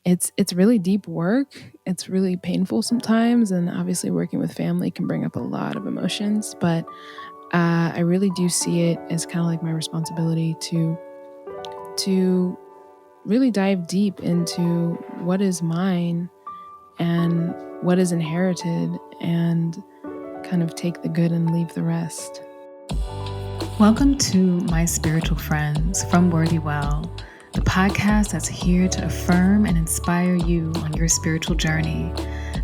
it's really deep work. It's really painful sometimes, and obviously working with family can bring up a lot of emotions. But I really do see it as kind of like my responsibility to really dive deep into what is mine and what is inherited, and kind of take the good and leave the rest. Welcome to My Spiritual Friends from Worthy Well, the podcast that's here to affirm and inspire you on your spiritual journey.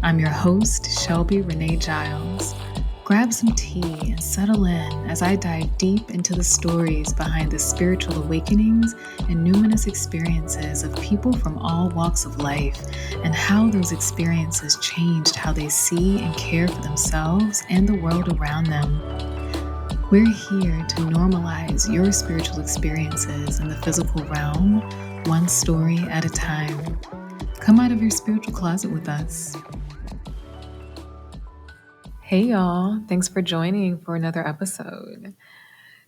I'm your host, Shelby Renee Giles. Grab some tea and settle in as I dive deep into the stories behind the spiritual awakenings and numinous experiences of people from all walks of life, and how those experiences changed how they see and care for themselves and the world around them. We're here to normalize your spiritual experiences in the physical realm, one story at a time. Come out of your spiritual closet with us. Hey y'all, thanks for joining for another episode.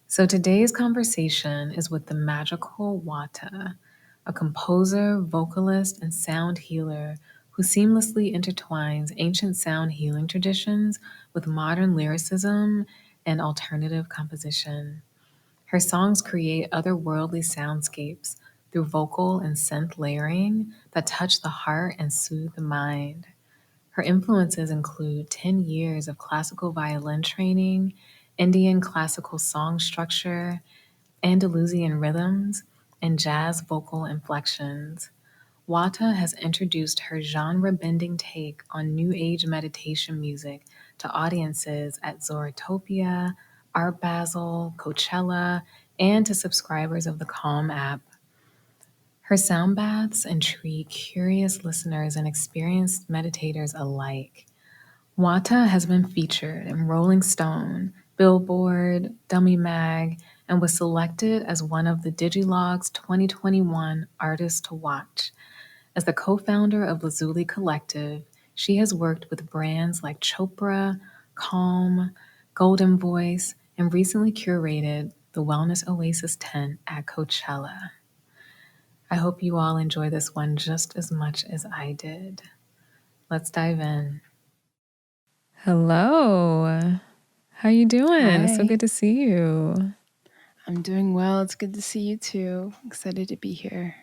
So today's conversation is with the magical WATA, a composer, vocalist, and sound healer who seamlessly intertwines ancient sound healing traditions with modern lyricism and alternative composition. Her songs create otherworldly soundscapes through vocal and synth layering that touch the heart and soothe the mind. Her influences include 10 years of classical violin training, Indian classical song structure, Andalusian rhythms, and jazz vocal inflections. Wata has introduced her genre-bending take on New Age meditation music to audiences at Zoratopia, Art Basel, Coachella, and to subscribers of the Calm app. Her sound baths intrigue curious listeners and experienced meditators alike. Wata has been featured in Rolling Stone, Billboard, Dummy Mag, and was selected as one of the Digilog's 2021 Artists to Watch. As the co-founder of Lazuli Collective, she has worked with brands like Chopra, Calm, Golden Voice, and recently curated the Wellness Oasis tent at Coachella. I hope you all enjoy this one just as much as I did. Let's dive in. Hello. How you doing? So Hi. good to see you. I'm doing well. It's good to see you too. Excited to be here.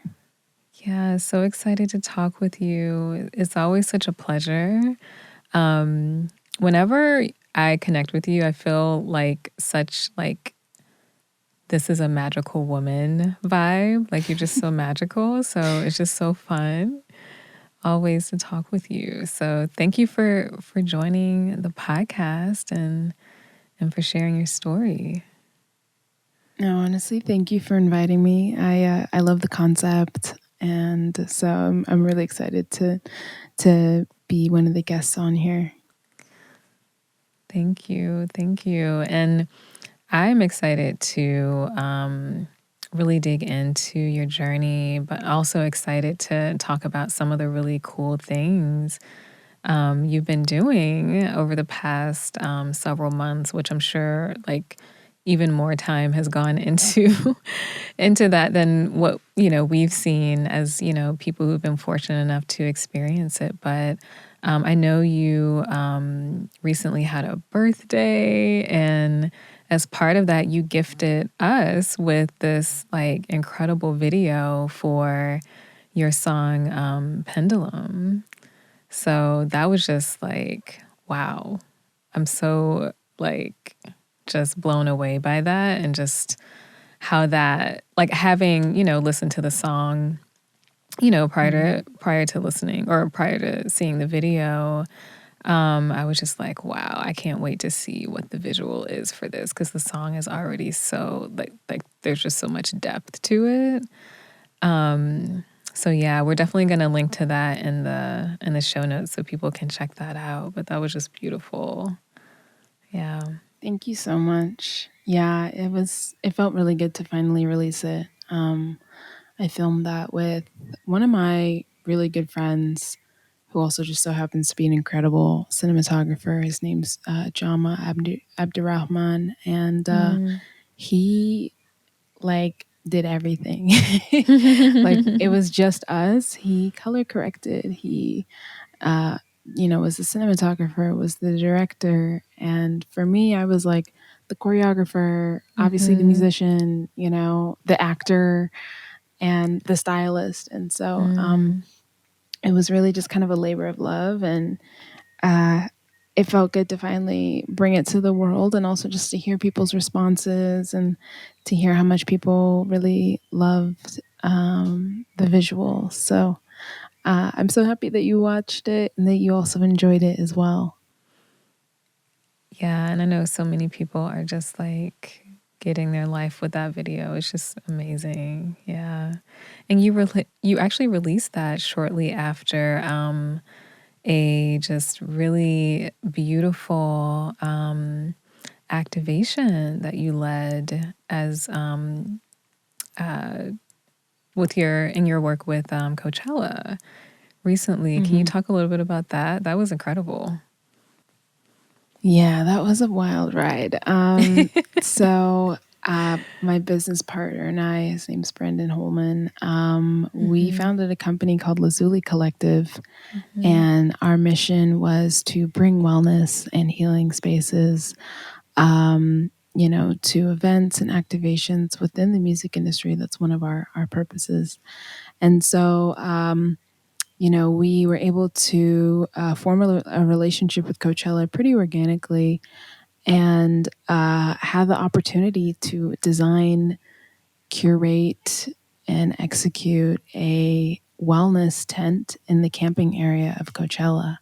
Yeah, so excited to talk with you. It's always such a pleasure. Whenever I connect with you, I feel like this is a magical woman vibe. Like you're just so magical. So it's just so fun always to talk with you. So thank you for joining the podcast and for sharing your story. No, honestly, thank you for inviting me. I love the concept, and so I'm really excited to be one of the guests on here. Thank you. And I'm excited to really dig into your journey, but also excited to talk about some of the really cool things you've been doing over the past several months, which I'm sure even more time has gone into into that than what we've seen as people who've been fortunate enough to experience it. But I know you recently had a birthday, and as part of that, you gifted us with this incredible video for your song Pendulum. So that was just wow. I'm so just blown away by that, and just how that having, listened to the song, prior to listening or prior to seeing the video, I was just like, wow, I can't wait to see what the visual is for this, because the song is already so there's just so much depth to it. So yeah, we're definitely going to link to that in the show notes so people can check that out. But that was just beautiful. Yeah. Thank you so much. Yeah, it felt really good to finally release it. I filmed that with one of my really good friends, who also just so happens to be an incredible cinematographer. His name's Jama Abdurrahman, and he did everything. Like it was just us. He color corrected. He uh, was the cinematographer, was the director. And for me, I was like the choreographer, obviously the Mm-hmm. musician, the actor and the stylist. And so Mm. it was really just kind of a labor of love. And uh, it felt good to finally bring it to the world and also just to hear people's responses and to hear how much people really loved the visual. So I'm so happy that you watched it and that you also enjoyed it as well. Yeah, and I know so many people are just like getting their life with that video. It's just amazing. Yeah. And you actually released that shortly after a just really beautiful activation that you led as with your in your work with Coachella recently. Can you Hmm. talk a little bit about that? That was incredible. Yeah, that was a wild ride. So my business partner and I, his name's Brendan Holman, we Mm-hmm. founded a company called Lazuli Collective, Mm-hmm. and our mission was to bring wellness and healing spaces, to events and activations within the music industry. That's one of our purposes. And so, we were able to form a relationship with Coachella pretty organically and had the opportunity to design, curate, and execute a wellness tent in the camping area of Coachella.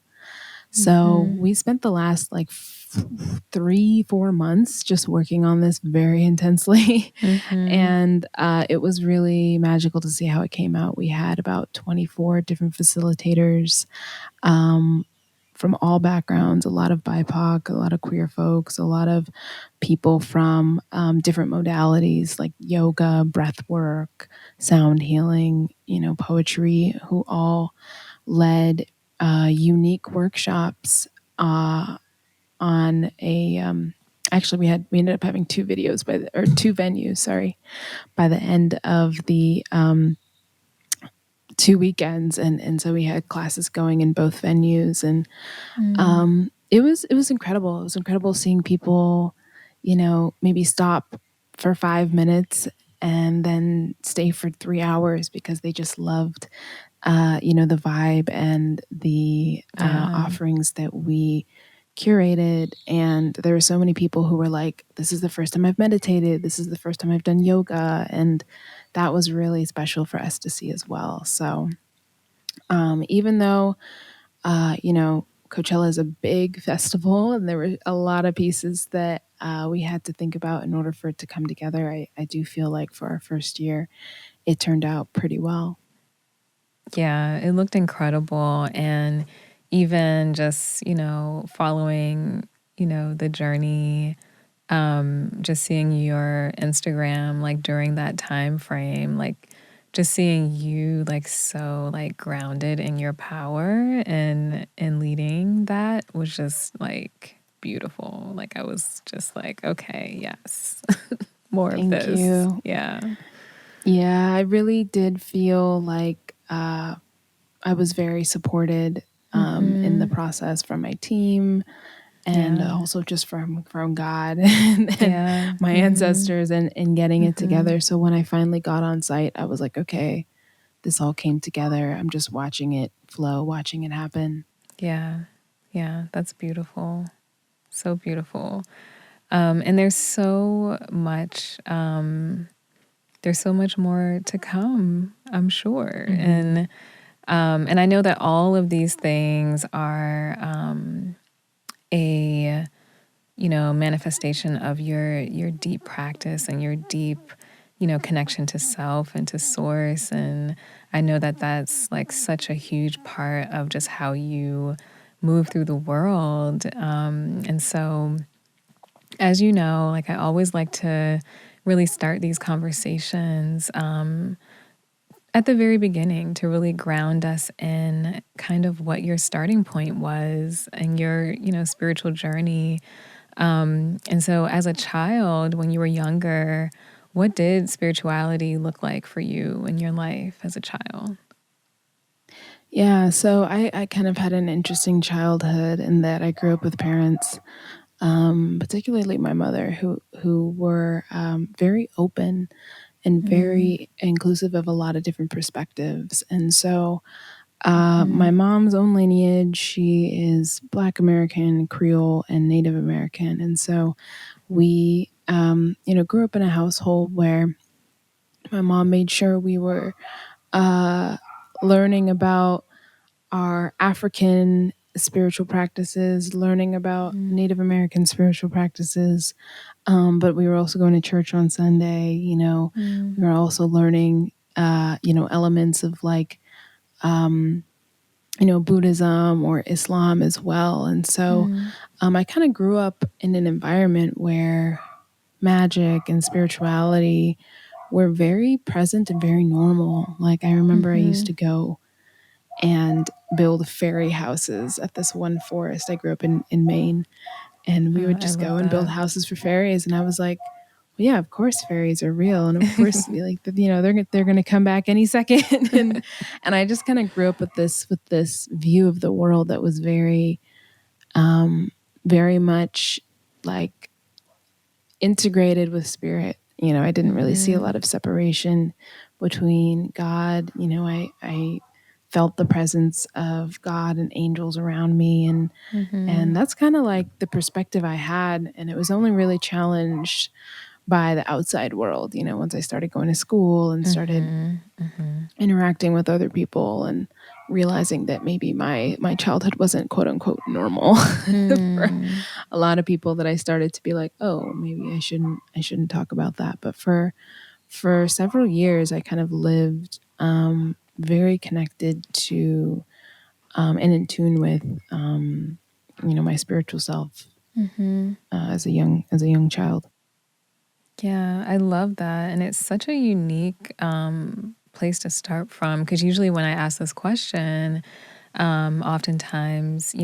So Mm-hmm. we spent the last like 3, 4 months just working on this very intensely. Mm-hmm. And it was really magical to see how it came out. We had about 24 different facilitators um, from all backgrounds, a lot of BIPOC, a lot of queer folks, a lot of people from different modalities like yoga, breath work, sound healing, poetry, who all led unique workshops on a actually we ended up having two videos or two venues, sorry, by the end of the 2 weekends, and so we had classes going in both venues. And Mm. it was incredible. It was incredible seeing people, maybe stop for 5 minutes and then stay for 3 hours because they just loved the vibe and the Yeah. offerings that we curated. And there were so many people who were like, this is the first time I've meditated, this is the first time I've done yoga. And that was really special for us to see as well. So even though Coachella is a big festival and there were a lot of pieces that we had to think about in order for it to come together, I do feel like for our first year it turned out pretty well. Yeah, it looked incredible. And even just, following, the journey, just seeing your Instagram like during that time frame, like just seeing you like so like grounded in your power and leading that was just like beautiful. Like I was just like, okay, yes. More of Thank this. you. Yeah. Yeah, I really did feel like I was very supported in the Mhm. process from my team and Yeah. also just from God and Yeah. my Mhm. ancestors and getting it Mhm. together. So when I finally got on site, I was like, okay, this all came together. I'm just watching it flow, watching it happen. Yeah. Yeah, that's beautiful. So beautiful. And there's so much more to come, I'm sure. Hmm. And I know that all of these things are a manifestation of your deep practice and your deep connection to self and to source. And I know that that's like such a huge part of just how you move through the world. And so, as you know, like I always like to really start these conversations at the very beginning to really ground us in kind of what your starting point was and your spiritual journey. And so, as a child, when you were younger, What did spirituality look like for you in your life as a child? Yeah, so I kind of had an interesting childhood in that I grew up with parents, particularly my mother, who were very open and Mm, very inclusive of a lot of different perspectives. And so, my mhm, mom's own lineage, she is Black American, Creole, and Native American. And so we, grew up in a household where my mom made sure we were uh, learning about our African spiritual practices, learning about mm, Native American spiritual practices. But we were also going to church on Sunday. mm, We were also learning, elements of like, Buddhism or Islam as well. And so mm, I kind of grew up in an environment where magic and spirituality were very present and very normal. Like, I remember I used mhm. to go and build fairy houses at this one forest. I grew up in Maine, and we would I just go love and build that. houses for fairies. And I was like, well, yeah, of course fairies are real, and of course, like, they're going to come back any second. And I just kind of grew up with this view of the world that was um, very much like integrated with spirit. I didn't really see a Mhm, lot of separation between God. I felt the presence of God and angels around me, and mhm, that's kind of like the perspective I had, and it was only really challenged by the outside world. Once I started going to school and started mhm, mhm, interacting with other people and realizing that maybe my childhood wasn't quote unquote normal for mm, a lot of people, that I started to be like, oh, maybe I shouldn't talk about that. But for several years I kind of lived very connected to and in tune with my spiritual self mhm. as a young child. Yeah, I love that. And it's such a unique place to start from because usually when I ask this question, oftentimes,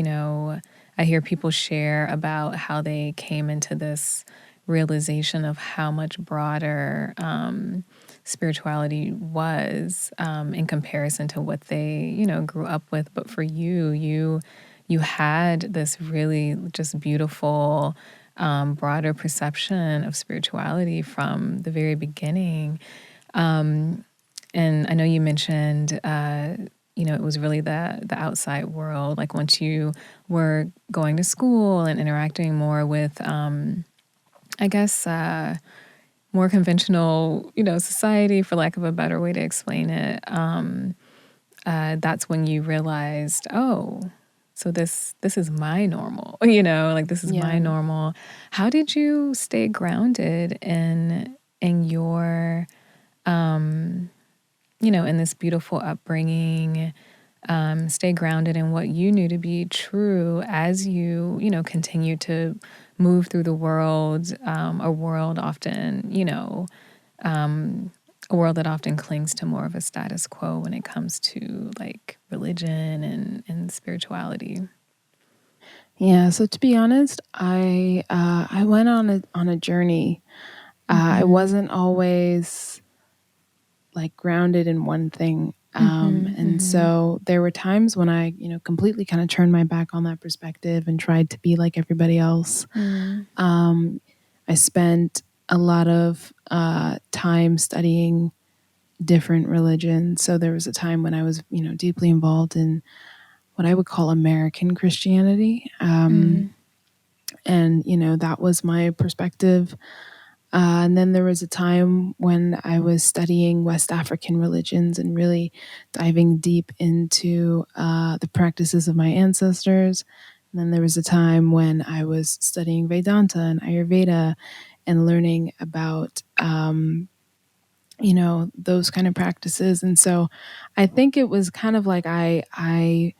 I hear people share about how they came into this realization of how much broader spirituality was in comparison to what they, grew up with. But for you, you had this really just beautiful, broader perception of spirituality from the very beginning. Um, and I know you mentioned, it was really the outside world. Like once you were going to school and interacting more with, I guess, more conventional, society, for lack of a better way to explain it. That's when you realized, oh, so this is my normal. Like this is my Yeah. normal. How did you stay grounded in your um in this beautiful upbringing, stay grounded in what you knew to be true as you, continue to move through the world, a world often, a world that often clings to more of a status quo when it comes to like religion and spirituality. Yeah, so to be honest, I went on a journey. I Mm-hmm. wasn't always like grounded in one thing. Mm-hmm. And Mm-hmm. so there were times when I, completely kind of turned my back on that perspective and tried to be like everybody else. Mm, Um, I spent a lot of time studying different religions. So there was a time when I was, deeply involved in what I would call American Christianity. mm, And, that was my perspective. And then there was a time when I was studying West African religions and really diving deep into the practices of my ancestors. And then there was a time when I was studying Vedanta and Ayurveda and learning about, those kind of practices. And so I think it was kind of like I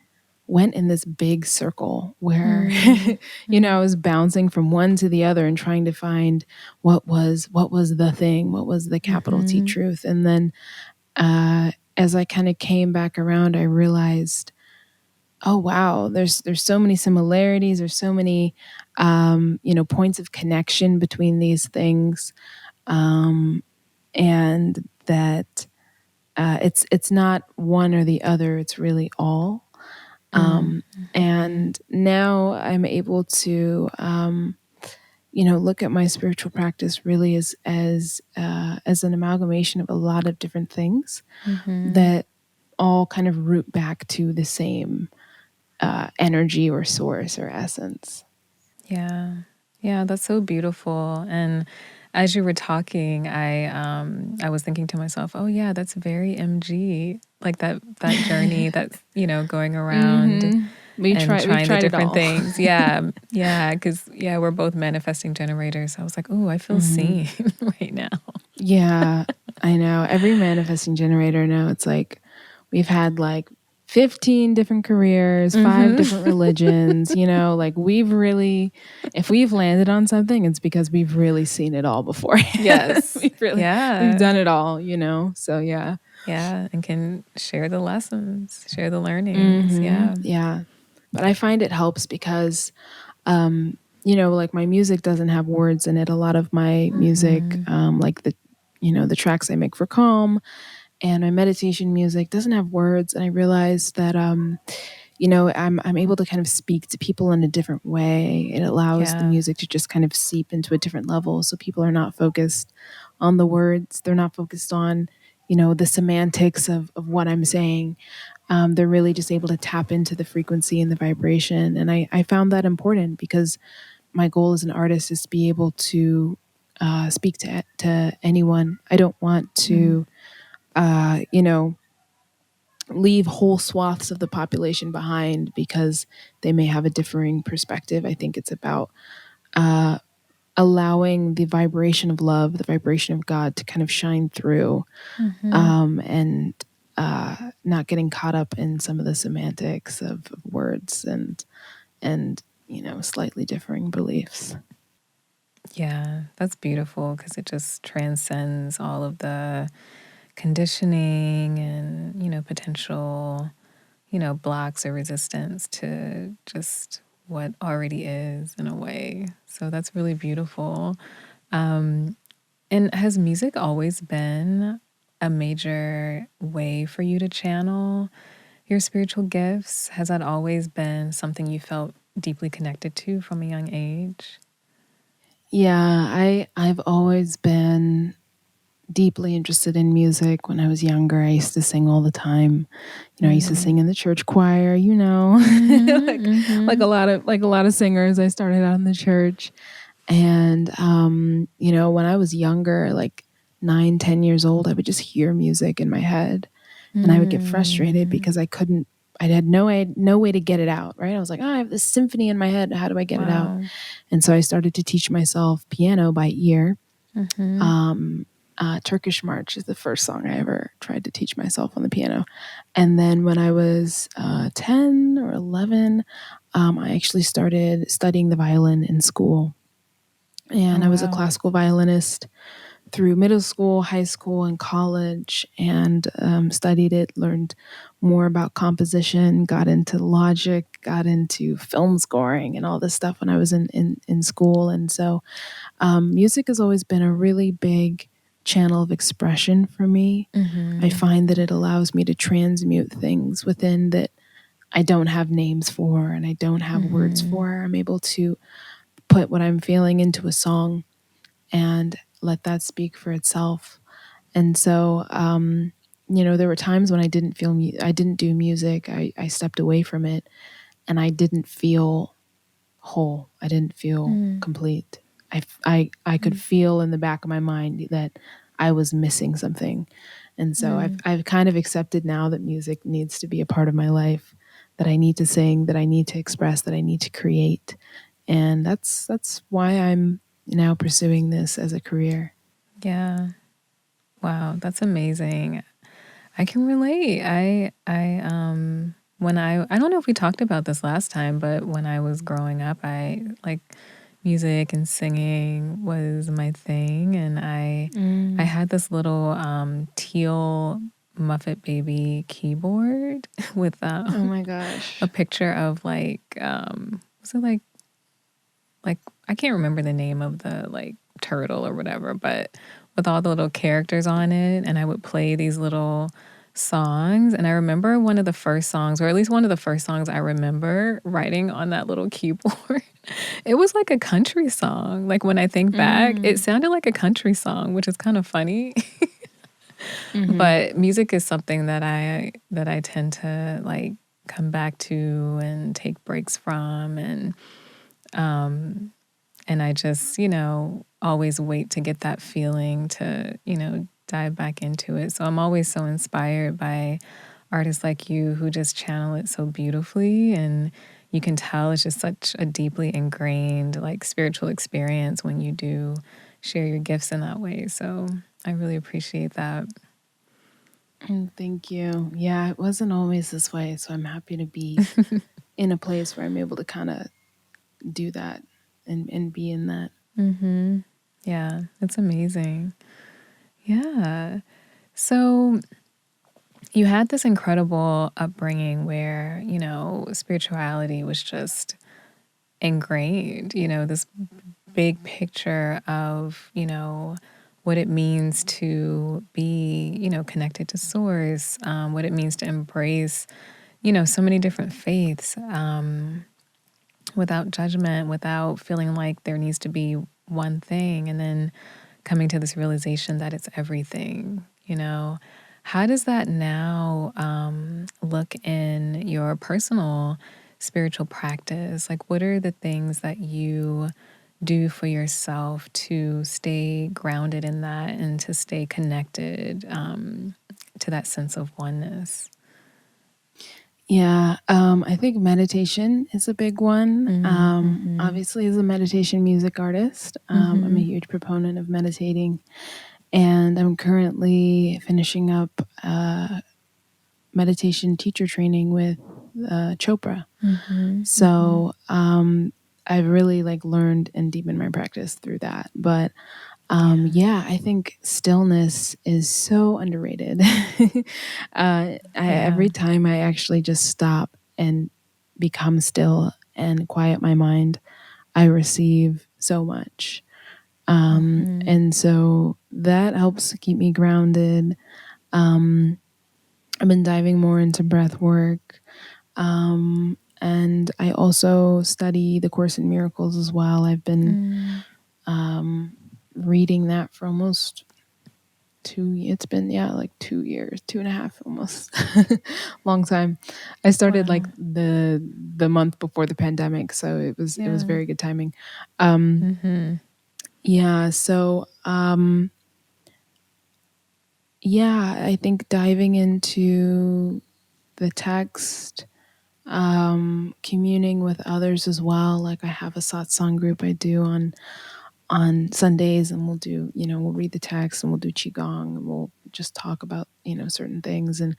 went in this big circle where mm, I mm, was bouncing from one to the other and trying to find what was the thing, what was the capital T mm, truth. And then as I kind of came back around, I realized, oh wow, there's so many similarities, there's so many points of connection between these things. and that it's not one or the other, it's really all. Mm-hmm. And now I'm able to look at my spiritual practice really as an amalgamation of a lot of different things Mm-hmm. that all kind of root back to the same energy or source or essence. Yeah. Yeah, that's so beautiful. And as you were talking, I was thinking to myself, "Oh yeah, that's very MG." Like that journey that, going around and We've trying the tried it different all. things. Yeah. Yeah, cuz yeah, we're both manifesting generators. I was like, "Oh, I feel Hmm. seen right now." Yeah, I know. Every manifesting generator now, it's like we've had like 15 different careers, five Mhm. different religions, like we've really, if we've landed on something, it's because we've really seen it all before. Yes. We've Yeah. done it all. So yeah. Yeah, and can share the lessons, share the learnings. Yeah. Yeah. But I find it helps because like my music doesn't have words in it. A lot of my music, Mhm. like the tracks I make for Calm and my meditation music doesn't have words. And I realized that, I'm able to kind of speak to people in a different way. It allows the Yeah. music to just kind of seep into a different level. So people are not focused on the words. They're not focused on, the semantics of what I'm saying. They're really just able to tap into the frequency and the vibration. And I found that important because my goal as an artist is to be able to speak to anyone. I don't want Mm. to, leave whole swaths of the population behind because they may have a differing perspective. I think it's about allowing the vibration of love, the vibration of God to kind of shine through, Mhm. and not getting caught up in some of the semantics of words and slightly differing beliefs. Yeah, that's beautiful because it just transcends all of the conditioning and, potential, blocks or resistance to just what already is in a way. So that's really beautiful. Um, and has music always been a major way for you to channel your spiritual gifts? Has that always been something you felt deeply connected to from a young age? Yeah, I've always been deeply interested in music. When I was younger, I used to sing all the time. I used to Mm. sing in the church choir, Mhm. like Mhm. a lot of singers. I started out in the church. And when I was younger, like 9, 10 years old, I would just hear music in my head and I would get frustrated Mm. because I had no way to get it out, right? I was like, oh, I have this symphony in my head. How do I get it out? Wow. And so I started to teach myself piano by ear. Mhm. Um, Turkish March is the first song I ever tried to teach myself on the piano. And then when I was 10 or 11, I actually started studying the violin in school. Oh, And I was a wow. classical violinist through middle school, high school, and college, and studied it, learned more about composition, got into logic, got into film scoring, and all this stuff when I was in school. And so music has always been a really big channel of expression for me. I Mhm. find that it allows me to transmute things within that I don't have names for and I don't have words Mhm. for. I'm able to put what I'm feeling into a song and let that speak for itself. And so, there were times when I didn't do music. I stepped away from it, and I didn't feel whole. I didn't feel Mm. complete. I could Mm. feel in the back of my mind that I was missing something. And so Mm. I've kind of accepted now that music needs to be a part of my life, that I need to sing, that I need to express, that I need to create. And that's why I'm now pursuing this as a career. Yeah. Wow, that's amazing. I can relate. When I don't know if we talked about this last time, but when I was growing up, I like music and singing was my thing, and I Mm. had this little teal Muppet Baby keyboard with Oh my a gosh. picture of was it like I can't remember the name of the like turtle or whatever, but with all the little characters on it, and I would play these little songs. And I remember one of the first songs, or at least one of the first songs I remember writing on that little keyboard. It was like a country song. Like when I think back, it Mm. sounded like a country song, which is kind of funny. Mhm. But music is something that I tend to like come back to and take breaks from, um and I just, always wait to get that feeling to, dive back into it. So I'm always so inspired by artists like you who just channel it so beautifully, and you can tell it's just such a deeply ingrained like spiritual experience when you do share your gifts in that way. So I really appreciate that. Thank you. Yeah, it wasn't always this way, so I'm happy to be in a place where I'm able to kind of do that and be in that. Mhm. Yeah, it's amazing. Yeah. So you had this incredible upbringing where, spirituality was just ingrained, this big picture of, what it means to be, connected to source, what it means to embrace, so many different faiths, without judgment, without feeling like there needs to be one thing. And then coming to this realization that it's everything. How does that now look in your personal spiritual practice? Like, what are the things that you do for yourself to stay grounded in that and to stay connected to that sense of oneness? Yeah, I think meditation is a big one. Mm-hmm. Obviously, as a meditation music artist, I'm a Mm-hmm. huge proponent of meditating, and I'm currently finishing up meditation teacher training with Chopra. Mm-hmm. Mm-hmm. So I've really like learned and deepened my practice through that. But Yeah. yeah, I think stillness is so underrated. Yeah. Every time I actually just stop and become still and quiet my mind, I receive so much. Mm-hmm. And so that helps keep me grounded. Um, I've been diving more into breath work. And I also study the Course in Miracles as well. I've been Mm. um, reading that for almost it's been, yeah, like 2 years, 2.5 almost. Long time. I started like Wow. the month before the pandemic, so it was Yeah. very good timing. Um, Mm-hmm. yeah, so yeah, I think diving into the text, communing with others as well. Like I have a satsang group I do on Sundays, and we'll read the text and we'll do qigong and we'll just talk about certain things. And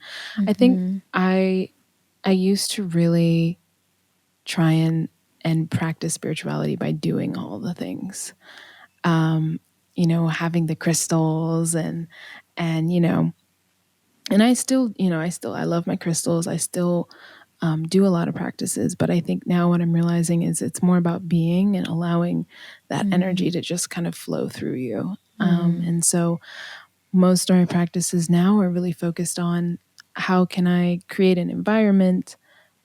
I think Mm-hmm. I used to really try and practice spirituality by doing all the things. Um, having the crystals and and I love my crystals. I still do a lot of practices, but I think now what I'm realizing is it's more about being and allowing that Mm. energy to just kind of flow through you. Mm. And so most of my practices now are really focused on how can I create an environment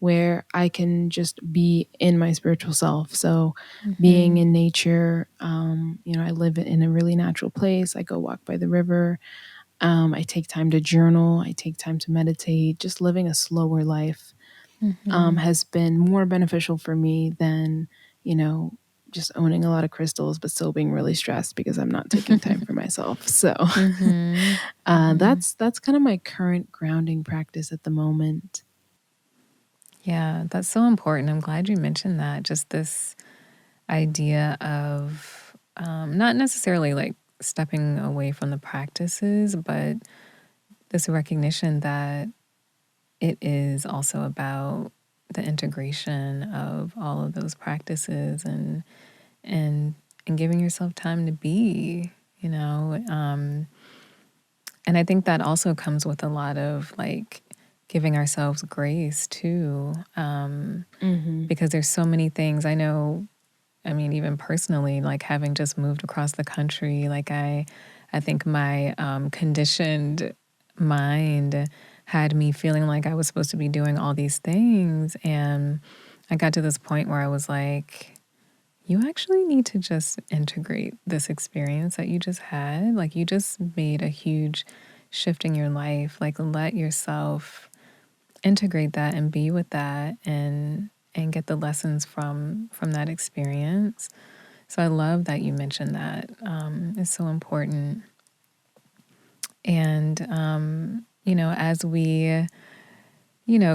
where I can just be in my spiritual self. So being Mm-hmm. in nature, I live in a really natural place. I go walk by the river. I take time to journal. I take time to meditate. Just living a slower life Mm-hmm. has been more beneficial for me than, you know, just owning a lot of crystals, but still being really stressed because I'm not taking time for myself. So Mm-hmm. Mm-hmm. that's kind of my current grounding practice at the moment. Yeah, that's so important. I'm glad you mentioned that. Just this idea of not necessarily like stepping away from the practices, but this recognition that it is also about the integration of all of those practices and and giving yourself time to be, you know. And I think that also comes with a lot of like giving ourselves grace too, Hmm. because there's so many things I know. I mean, even personally, like having just moved across the country, like I I think my conditioned mind had me feeling like I was supposed to be doing all these things. And I got to this point where I was like, you actually need to just integrate this experience that you just had. Like, you just made a huge shift in your life. Like, let yourself integrate that and be with that, and get the lessons from that experience. So I love that you mentioned that. It's so important. And as we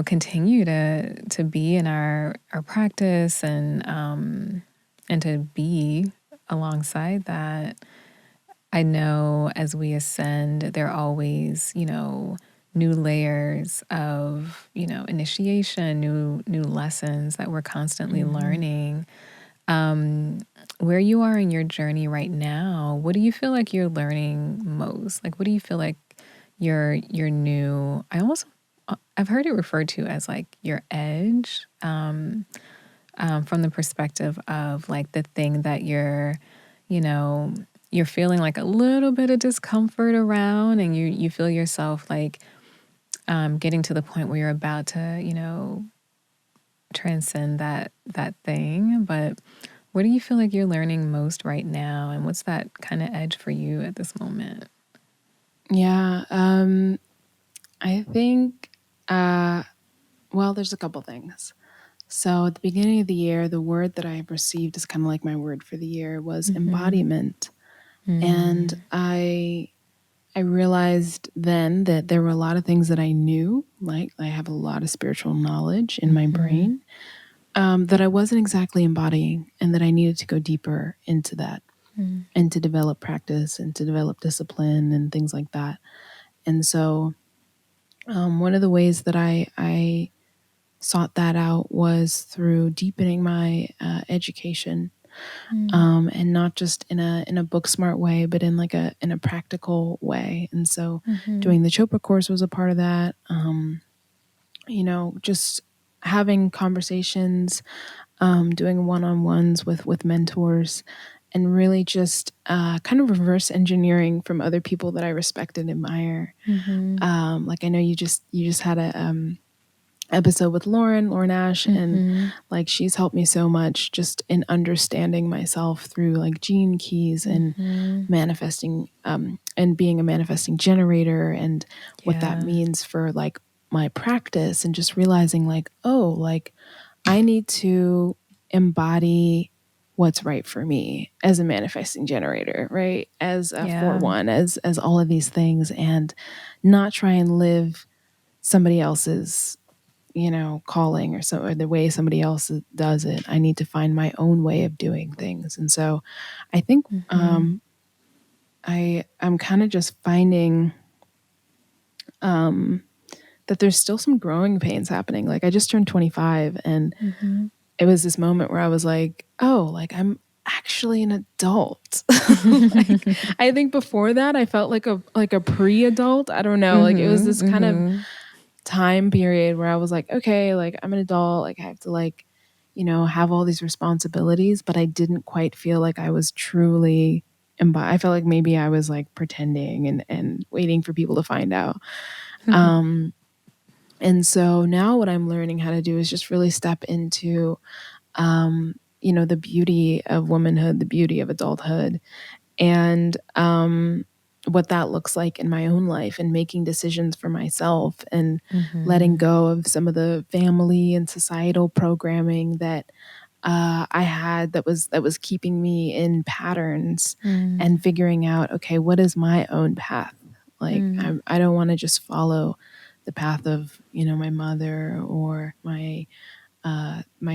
continue to be in our practice, and to be alongside that, I know as we ascend, there are always, new layers of, initiation, new lessons that we're constantly Mm-hmm. learning. Um, where you are in your journey right now, what do you feel like you're learning most? Like, what do you feel like your new? I've heard it referred to as like your edge, from the perspective of like the thing that you know, you're feeling like a little bit of discomfort around, and you feel yourself like getting to the point where you're about to, transcend that thing. But what do you feel like you're learning most right now, and what's that kind of edge for you at this moment? Yeah, I think, uh, well, there's a couple things. So at the beginning of the year, the word that I received as kind of like my word for the year was Mm-hmm. embodiment. And Mm-hmm. I realized then that there were a lot of things that I knew, like I have a lot of spiritual knowledge in my Mm-hmm. brain, that I wasn't exactly embodying, and that I needed to go deeper into that and to develop practice and to develop discipline and things like that. And so, one of the ways that I sought that out was through deepening my education, and not just in a book smart way, but in like a practical way. And so, Mm-hmm. doing the Chopra course was a part of that. Just having conversations, doing one-on-ones with mentors, and really just kind of reverse engineering from other people that I respect and admire. Mm-hmm. Like I know you just had a episode with Lauren Ash, and Mm-hmm. like she's helped me so much just in understanding myself through like gene keys and Mm-hmm. manifesting, and being a manifesting generator, and what that Yeah. means for like my practice, and just realizing like, oh, like I need to embody what's right for me as a manifesting generator, right? As a for Yeah. one, as all of these things, and not try and live somebody else's, calling, or the way somebody else does it. I need to find my own way of doing things. And so I think, Mm-hmm. I'm kind of just finding, um, that there's still some growing pains happening. Like I just turned 25, and Mm-hmm. it was this moment where I was like, oh, like I'm actually an adult. Like I think before that I felt like a pre-adult. I don't know. Like it was Mm-hmm. this kind of Mm-hmm. time period where I was like, okay, like I'm an adult, like I have to like, have all these responsibilities, but I didn't quite feel like I was truly I felt like maybe I was like pretending and waiting for people to find out. Um and so now what I'm learning how to do is just really step into, the beauty of womanhood, the beauty of adulthood, and what that looks like in my own life, and making decisions for myself, and letting Mm-hmm. go of some of the family and societal programming that I had, that was keeping me in patterns, and figuring out, okay, what is my own path? Like Mm-hmm. I don't want to just follow the path of my mother or my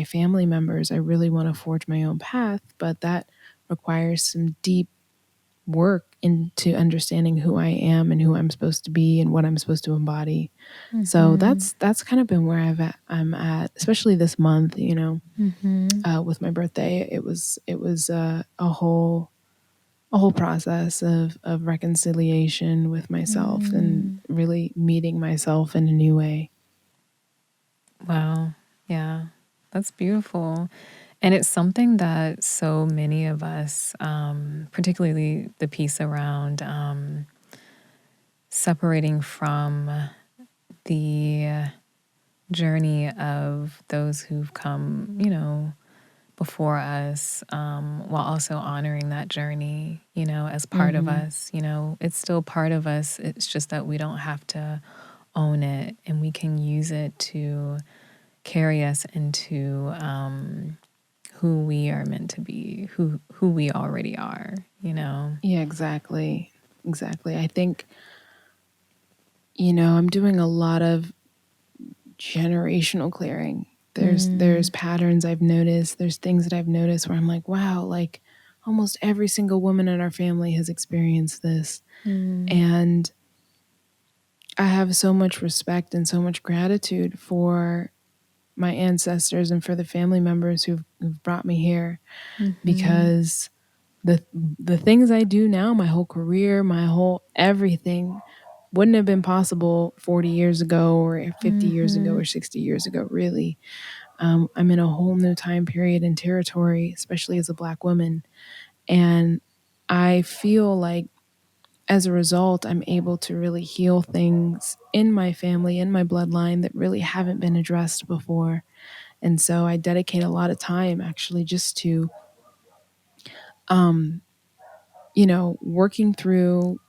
family members. I really want to forge my own path, but that requires some deep work into understanding who I am and who I'm supposed to be and what I'm supposed to embody. So Mm-hmm. that's kind of been where I'm at, especially this month. Mm-hmm. With my birthday, it was a whole process of reconciliation with myself, and Mm. really meeting myself in a new way. Wow. Yeah. That's beautiful. And it's something that so many of us, particularly the piece around separating from the journey of those who've come, before us, while also honoring that journey, as part of Hmm. us. It's still part of us. It's just that we don't have to own it, and we can use it to carry us into who we are meant to be, who we already are. Yeah, exactly. Exactly. I think, I'm doing a lot of generational clearing. There's Mm, patterns I've noticed. There's things that I've noticed where I'm like, wow, like almost every single woman in our family has experienced this. mm, And I have so much respect and so much gratitude for my ancestors and for the family members who've brought me here, mm-hmm, because the things I do now, my whole career, my whole everything wouldn't have been possible 40 years ago or 50 years ago mm-hmm, or 60 years ago, really. I'm in a whole new time period and territory, especially as a Black woman. And I feel like as a result, I'm able to really heal things in my family, in my bloodline that really haven't been addressed before. And so I dedicate a lot of time actually just to, um, working through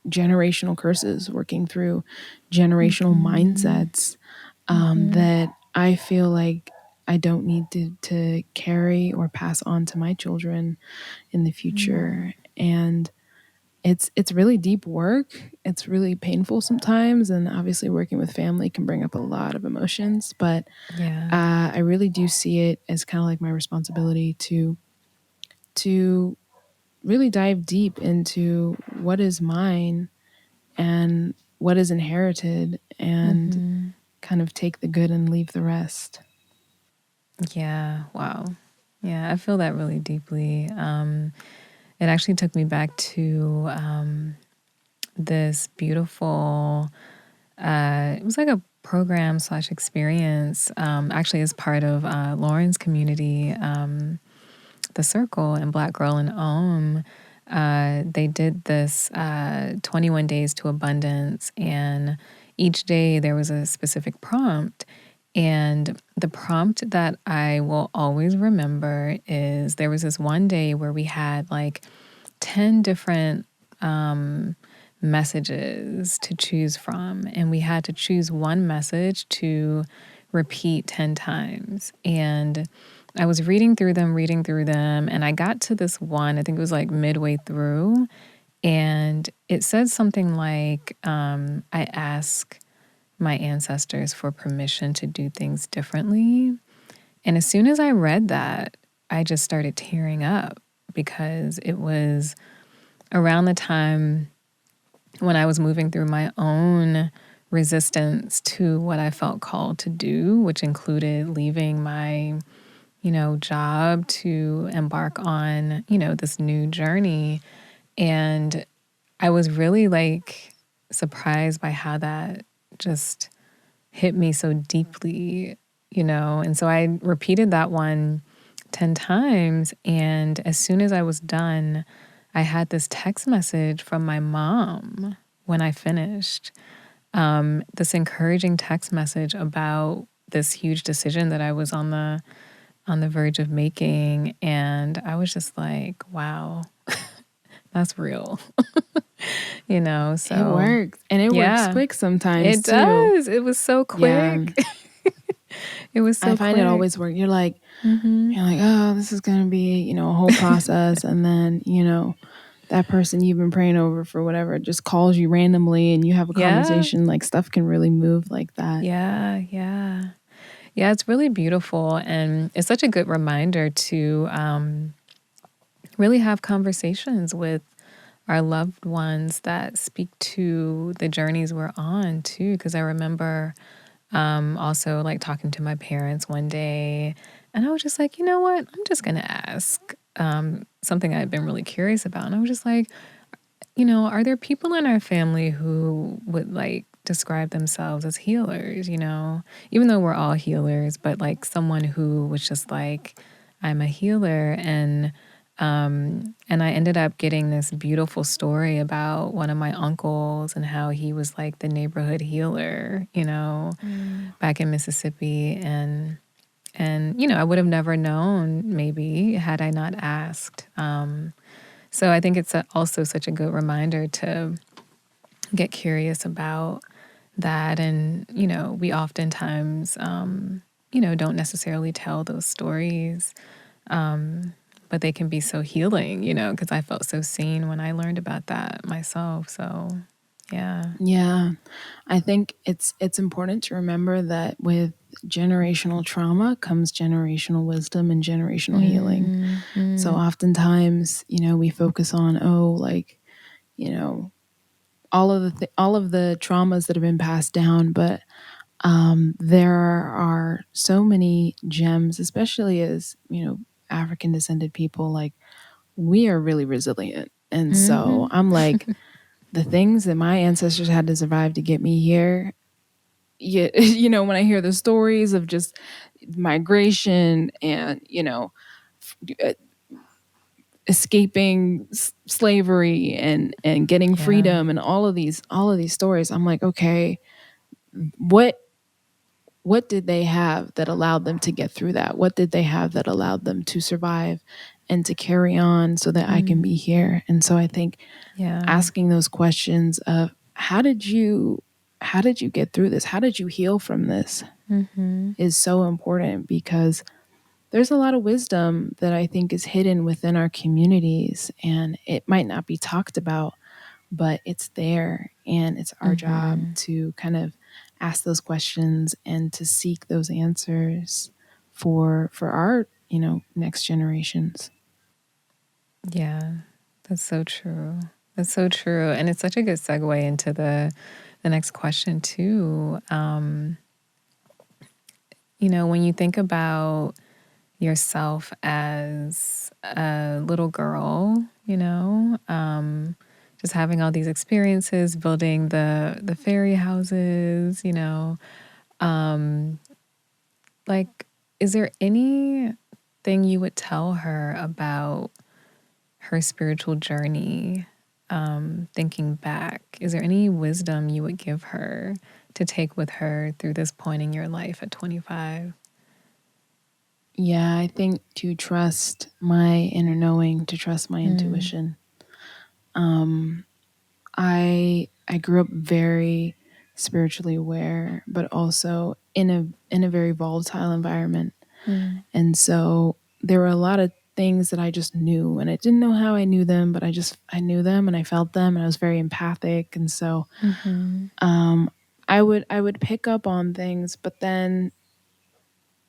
generational curses, working through generational mm-hmm, mindsets mm-hmm. that I feel like I don't need to carry or pass on to my children in the future. And it's really deep work. It's really painful sometimes, and obviously working with family can bring up a lot of emotions. But Yeah. I really do see it as kind of like my responsibility to really dive deep into what is mine and what is inherited, and Mm-hmm. kind of take the good and leave the rest. Yeah. Wow. Yeah, I feel that really deeply. It actually took me back to this beautiful, it was like a program slash experience, actually as part of Lauren's community, The Circle and Black Girl in Om. They did this 21 days to abundance, and each day there was a specific prompt. And the prompt that I will always remember is there was this one day where we had like 10 different um, messages to choose from. And we had to choose one message to repeat 10 times. And I was reading through them, and I got to this one, I think it was like midway through. And it said something like, I ask my ancestors for permission to do things differently. And as soon as I read that, I just started tearing up because it was around the time when I was moving through my own resistance to what I felt called to do, which included leaving my, job to embark on, this new journey. And I was really like surprised by how that just hit me so deeply. And so I repeated that one 10 times. And as soon as I was done, I had this text message from my mom when I finished, this encouraging text message about this huge decision that I was on the verge of making. And I was just like, wow, that's real, It So works, and it works yeah, quick sometimes it too. does. It was so Yeah, quick. It was I so find it quick. always work. You're like, Mm-hmm. oh, this is gonna be, a whole process, and then, that person you've been praying over for whatever just calls you randomly and you have a Yeah. conversation. Like, stuff can really move like that. Yeah. Yeah. Yeah. It's really beautiful. And it's such a good reminder to really have conversations with our loved ones that speak to the journeys we're on, too. Because I remember also like talking to my parents one day, and I was just like, you know what? I'm just going to ask something I've been really curious about. And I was just like, are there people in our family who would like describe themselves as healers, even though we're all healers, but like someone who was just like, I'm a healer, and I ended up getting this beautiful story about one of my uncles and how he was like the neighborhood healer, Mm. back in Mississippi, and I would have never known maybe had I not asked. So I think it's also such a good reminder to get curious about that. And, we oftentimes, don't necessarily tell those stories, but they can be so healing, because I felt so seen when I learned about that myself. So, yeah. Yeah, I think it's important to remember that with generational trauma comes generational wisdom and generational healing. So Mm-hmm. oftentimes, we focus on, oh, like, you know, all of the traumas that have been passed down, but there are so many gems, especially as African descended people. Like, we are really resilient, and so Mm-hmm. I'm like, the things that my ancestors had to survive to get me here. Yeah, when I hear the stories of just migration and uh, escaping slavery and getting Yeah. freedom and all of these stories, I'm like, okay, what what did they have that allowed them to get through that? What did they have that allowed them to survive and to carry on so that I can Mm. be here? And so I think Yeah. asking those questions of how did you get through this? How did you heal from this Mm-hmm. is so important, because there's a lot of wisdom that I think is hidden within our communities, and it might not be talked about, but it's there, and it's our job Mm-hmm. to kind of ask those questions and to seek those answers for our next generations. Yeah. That's so true. That's so true. And it's such a good segue into the next question too. When you think about yourself as a little girl, just having all these experiences, building the fairy houses, um, like, is there anything you would tell her about her spiritual journey? Thinking back, is there any wisdom you would give her to take with her through this point in your life at 25? Yeah, I think to trust my inner knowing, to trust my Mm, intuition. Um, I grew up very spiritually aware, but also in a very volatile environment, mm, and so there were a lot of things that I just knew, and I didn't know how I knew them, but I knew them and I felt them, and I was very empathic, and so mm-hmm, um, I would pick up on things, but then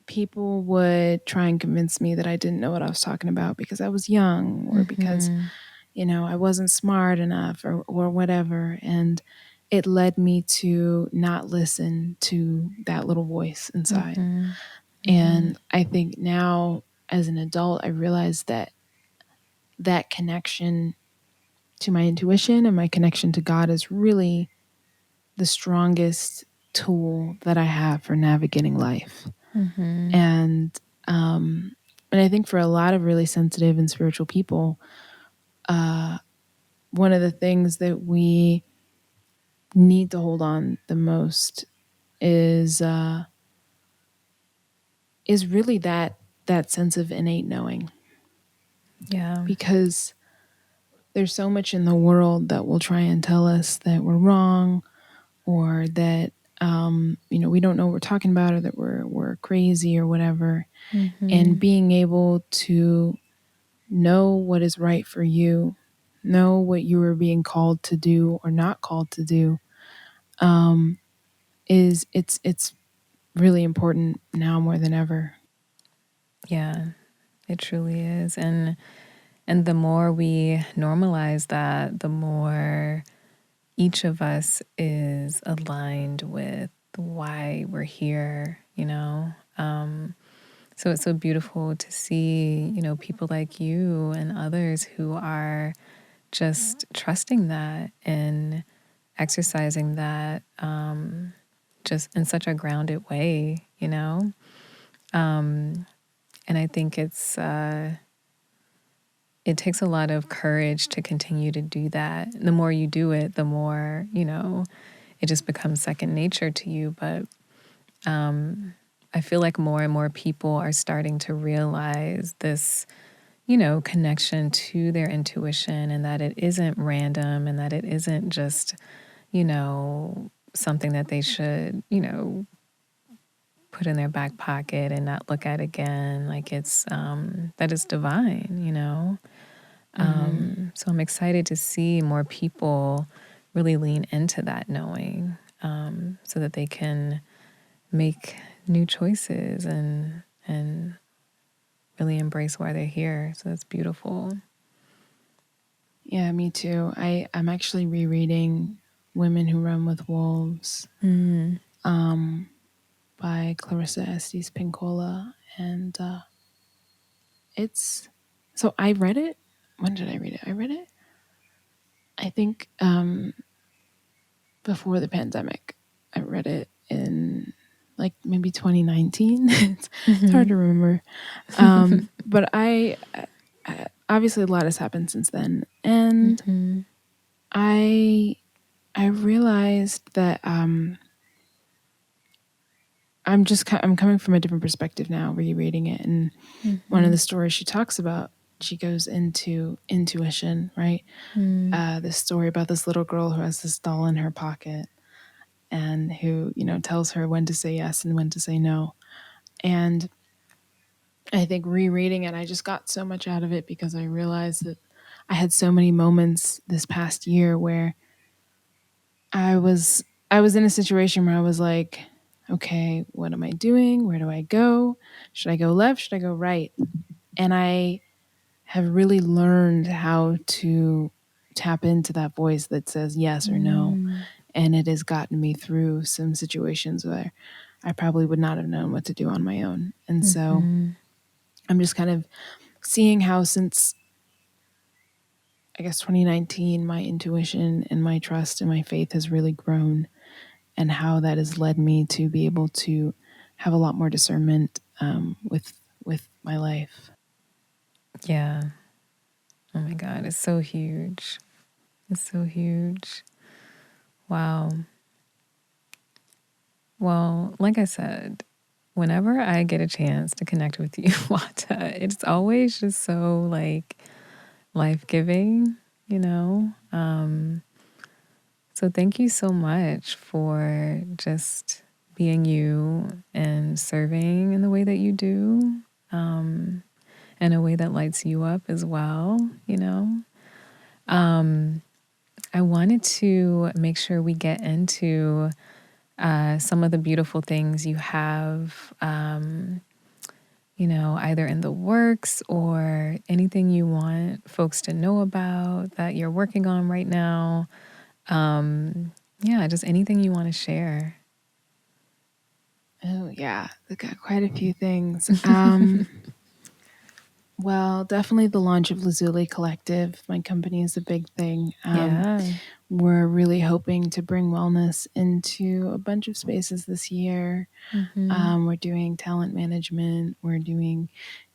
people would try and convince me that I didn't know what I was talking about because I was young, or because mm-hmm, I wasn't smart enough, or whatever. And it led me to not listen to that little voice inside. mm-hmm, mm-hmm, And I think now as an adult, I realize that that connection to my intuition and my connection to God is really the strongest tool that I have for navigating life. mm-hmm. And, um, and I think for a lot of really sensitive and spiritual people, uh, one of the things that we need to hold on the most is really that sense of innate knowing, Yeah. because there's so much in the world that will try and tell us that we're wrong, or that we don't know what we're talking about, or that we're crazy or whatever. And Mm-hmm, being able to know what is right for you, know what you are being called to do or not called to do, um, is it's really important now more than ever. yeah, it truly is. And the more we normalize that, the more each of us is aligned with why we're here. So it's so beautiful to see, people like you and others who are just trusting that and exercising that, just in such a grounded way. Um, And I think it takes a lot of courage to continue to do that. The more you do it, the more, it just becomes second nature to you. But I feel like more and more people are starting to realize this, connection to their intuition, and that it isn't random, and that it isn't just, something that they should, put in their back pocket and not look at again. Like it's, that it's divine. Mm-hmm. So I'm excited to see more people really lean into that knowing, so that they can make new choices and really embrace why they're here. So that's beautiful. Yeah, me too. I'm actually rereading Women Who Run with Wolves Mm. by Clarissa Estes Pincola. And it's so I read it. When did I read it? I read it, I think, before the pandemic. I read it in like maybe 2019. It's hard Mm-hmm. to remember. But obviously a lot has happened since then. And Mm-hmm. I I realized that I'm coming from a different perspective now, rereading it. And one of Mm-hmm. the stories she talks about, she goes into intuition, right? This story about this little girl who has this doll in her pocket and who, tells her when to say yes and when to say no. And I think rereading it, I just got so much out of it because I realized that I had so many moments this past year where I was I was in a situation where I was like, okay, what am I doing? Where do I go? Should I go left? Should I go right? And I have really learned how to tap into that voice that says yes or no. Mm-hmm. And it has gotten me through some situations where I probably would not have known what to do on my own. And so Mm-hmm. I'm just kind of seeing how, since I guess 2019, my intuition and my trust and my faith has really grown, and how that has led me to be able to have a lot more discernment with my life. Yeah. Oh my God. It's so huge. It's so huge. Wow. Well, like I said, whenever I get a chance to connect with you, Wata, it's always just so like life giving, you know? So thank you so much for just being you and serving in the way that you do, in a way that lights you up as well. Um, I wanted to make sure we get into some of the beautiful things you have, either in the works or anything you want folks to know about that you're working on right now. Yeah, just anything you want to share. Oh yeah, I got quite a few things. Well, definitely the launch of Lazuli Collective. My company is a big thing. Yeah. We're really hoping to bring wellness into a bunch of spaces this year. Mm-hmm. We're doing talent management. We're doing,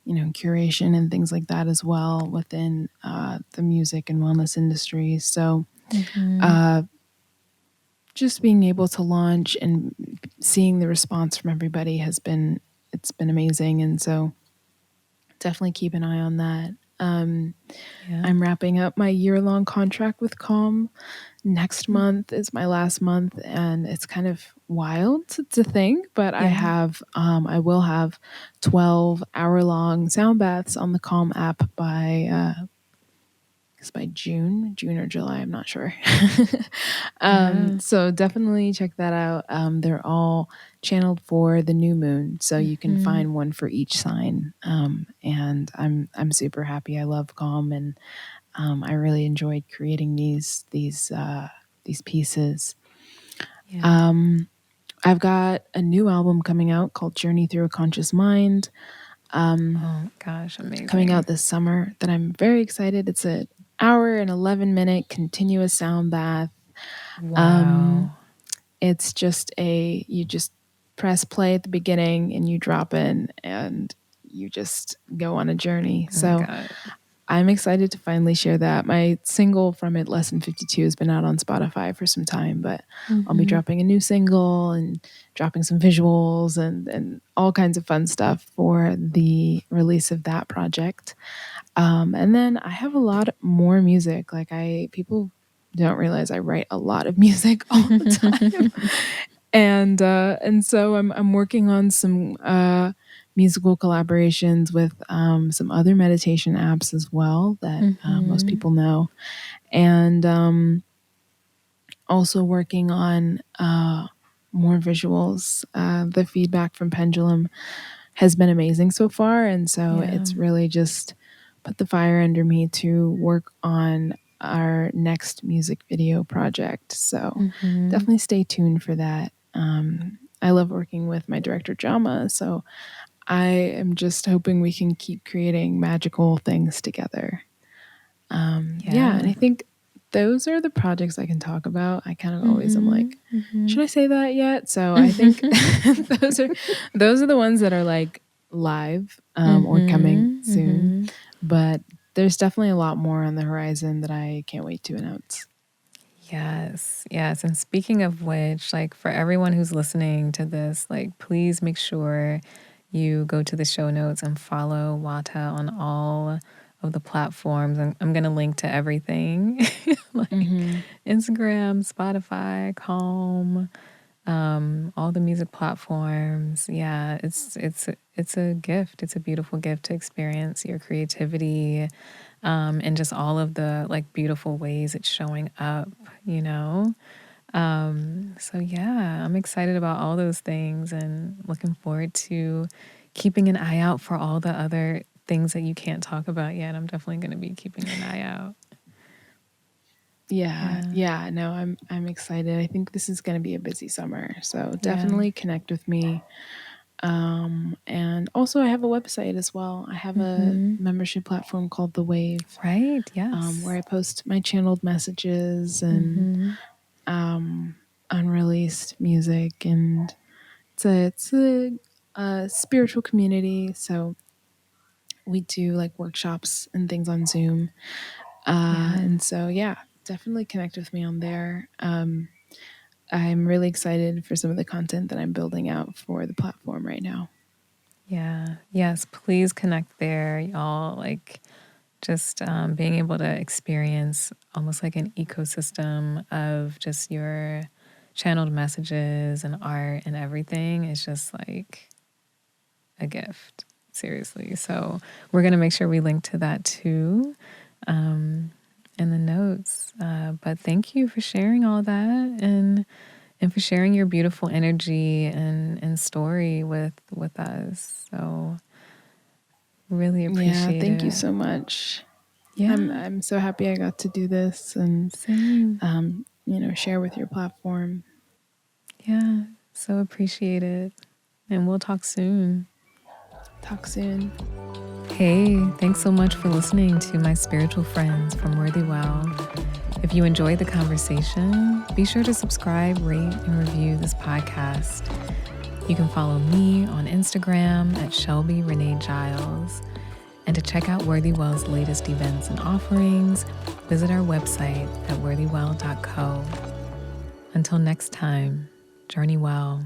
curation and things like that as well within the music and wellness industry. So, Mm-hmm. uh, just being able to launch and seeing the response from everybody it's been amazing. And so, definitely keep an eye on that. Yeah. I'm wrapping up my year-long contract with Calm. Next month is my last month, and it's kind of wild to think, but Yeah. I will have 12-hour-long sound baths on the Calm app by by June or July. I'm not sure. Yeah. So definitely check that out. They're all channeled for the new moon, so you can Mm-hmm. find one for each sign. And I'm super happy. I love Calm, and I really enjoyed creating these pieces. Yeah. Um, I've got a new album coming out called Journey Through a Conscious Mind, Oh gosh, coming out amazing. this summer, that I'm very excited. It's an hour and 11-minute continuous sound bath. Um, Wow. it's just you just press play at the beginning and you drop in, and you just go on a journey. Oh my So God. I'm excited to finally share that. My single from it, Lesson 52, has been out on Spotify for some time, but I'll be Mm-hmm. dropping a new single and dropping some visuals and all kinds of fun stuff for the release of that project. And then I have a lot more music. Like people don't realize I write a lot of music all the time, and so I'm working on some musical collaborations with some other meditation apps as well that most Mm-hmm. people know, and also working on more visuals. The feedback from Pendulum has been amazing so far, and so Yeah. it's really just put the fire under me to work on our next music video project. So Mm-hmm. definitely stay tuned for that. I love working with my director Jama, so I am just hoping we can keep creating magical things together. Yeah, and Yeah. I think those are the projects I can talk about. I kind of always am Mm-hmm. like, Mm-hmm. should I say that yet? So I think those are those are the ones that are like live or coming Mm-hmm. soon. Mm-hmm. But there's definitely a lot more on the horizon that I can't wait to announce. Yes, yes. And speaking of which, like for everyone who's listening to this, like please make sure you go to the show notes and follow Wata on all of the platforms. And I'm going to link to everything like Mm-hmm. Instagram, Spotify, Calm, all the music platforms. Yeah, it's a gift. It's a beautiful gift to experience your creativity, and just all of the like beautiful ways it's showing up, you know? So yeah, I'm excited about all those things and looking forward to keeping an eye out for all the other things that you can't talk about yet. I'm definitely going to be keeping an eye out. Yeah, Yeah. yeah, no, I'm excited. I think this is going to be a busy summer, so Yeah. definitely connect with me. And also, I have a website as well. I have a Mm-hmm. membership platform called The Wave, Right. where Yes. I post my channeled messages and Mm-hmm. unreleased music, and it's a spiritual community. So we do like workshops and things on Zoom, Yeah. and so yeah, definitely connect with me on there. I'm really excited for some of the content that I'm building out for the platform right now. Yeah. Yes. Please connect there, y'all. Like, just being able to experience almost like an ecosystem of just your channeled messages and art and everything is just like a gift, seriously. So we're going to make sure we link to that too, um, in the notes. But thank you for sharing all that and for sharing your beautiful energy and story with us. So really Yeah, appreciate thank you it. so much. Yeah, I'm so happy I got to do this and same. share with your platform. Yeah, so appreciate it. And we'll talk soon. Talk soon. Hey, thanks so much for listening to my spiritual friends from Worthy Well. If you enjoyed the conversation, be sure to subscribe, rate, and review this podcast. You can follow me on Instagram at Shelby Renee Giles. And to check out Worthy Well's latest events and offerings, visit our website at worthywell.co. Until next time, journey well.